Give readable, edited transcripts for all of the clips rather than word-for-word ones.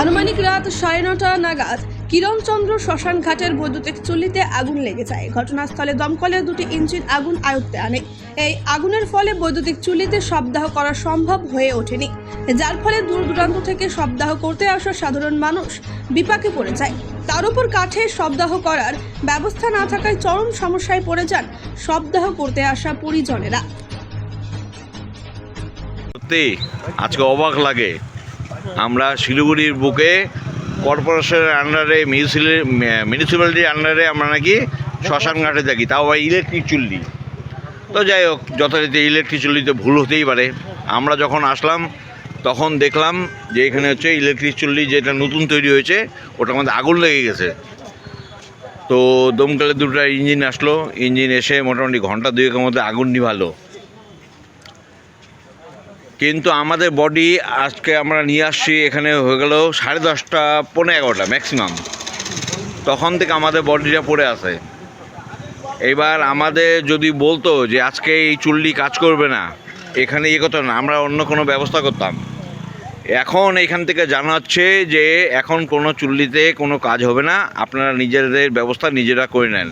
আনুমানিক রাত 9:30 নাগাদ কিরণচন্দ্র শ্মশান ঘাটের বৈদ্যুতিক চুল্লিতে আগুন লেগে যায়। ঘটনাস্থলে দমকলের 2টি ইঞ্জিন আগুন আয়ত্তে আনে। এই আগুনের ফলে বৈদ্যুতিক চুল্লিতে শবদাহ করা সম্ভব হয়ে ওঠেনি, যার ফলে দূর দূরান্ত থেকে শবদাহ করতে আসা সাধারণ মানুষ বিপাকে পড়ে যায়। তার উপর কাঠে শবদাহ করার ব্যবস্থা না থাকায় চরম সমস্যায় পড়ে যান শবদাহ করতে আসা পরিজনেরা। সত্যি আজকে অবাক লাগে, আমরা শিলিগুড়ির বুকে কর্পোরেশনের আন্ডারে মিউনিসিপ্যালিটির আন্ডারে আমরা নাকি শ্মশান ঘাটে থাকি, তাও আবার ইলেকট্রিক চুল্লি। তো যাই হোক, যথারীতি ইলেকট্রিক চুল্লিতে ভুল হতেই পারে। আমরা যখন আসলাম তখন দেখলাম যে এখানে হচ্ছে ইলেকট্রিক চুল্লি যেটা নতুন তৈরি হয়েছে, ওটার মধ্যে আগুন লেগে গেছে। তো দমকলের 2টা ইঞ্জিন আসলো, ইঞ্জিন এসে মোটামুটি ঘন্টা 2-এর মধ্যে আগুন নিভালো। কিন্তু আমাদের বডি আজকে আমরা নিয়ে আসছি, এখানে হয়ে গেল 10:30 পৌনে 11টা ম্যাক্সিমাম। তখন থেকে আমাদের বডিটা পড়ে আছে। এবার আমাদের যদি বলতো যে আজকে এই চুল্লি কাজ করবে না, এখানে করতো না, আমরা অন্য কোনো ব্যবস্থা করতাম। এখন এখান থেকে জানা হচ্ছে যে এখন কোনো চুল্লিতে কোনো কাজ হবে না, আপনারা নিজেদের ব্যবস্থা নিজেরা করে নেন।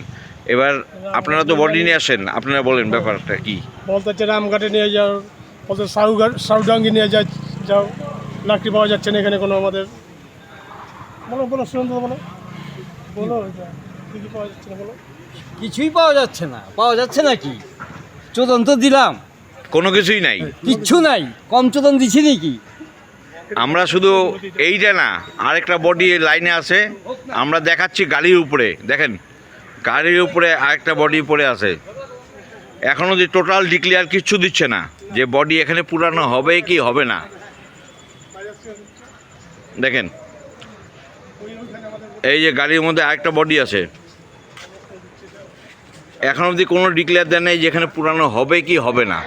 এবার আপনারা তো বডি নিয়ে আসেন, আপনারা বলেন ব্যাপারটা কি? বলতে হচ্ছে রামঘাটে নিয়ে যাও, বলতে সাউডাঙ্গি নিয়ে যাও, লাকড়ি পাওয়া যাচ্ছে না এখানে কোনো আমাদের। বলো শুনুন তো, বলো কী কী পাওয়া যাচ্ছে না বলো। কিছুই পাওয়া যাচ্ছে না। পাওয়া যাচ্ছে নাকি? চোদন তো দিলাম, কোনো কিছুই নাই, কিচ্ছু নাই। কম চোদন দিছি নাকি? আমরা শুধু এইটা না, আরেকটা বডি লাইনে আছে, আমরা দেখাচ্ছি গাড়ির উপরে। দেখেন গাড়ির উপরে আরেকটা বডি পড়ে আছে। এখনও যে টোটাল ডিক্লেয়ার কিচ্ছু দিচ্ছে না যে বডি এখানে পুরানো হবে কি হবে না। দেখেন এই যে গাড়ির মধ্যে আরেকটা বডি আছে, এখন অবধি কোনো ডিক্লেয়ার দেয় নেই যে এখানে পুরানো হবে কি হবে না।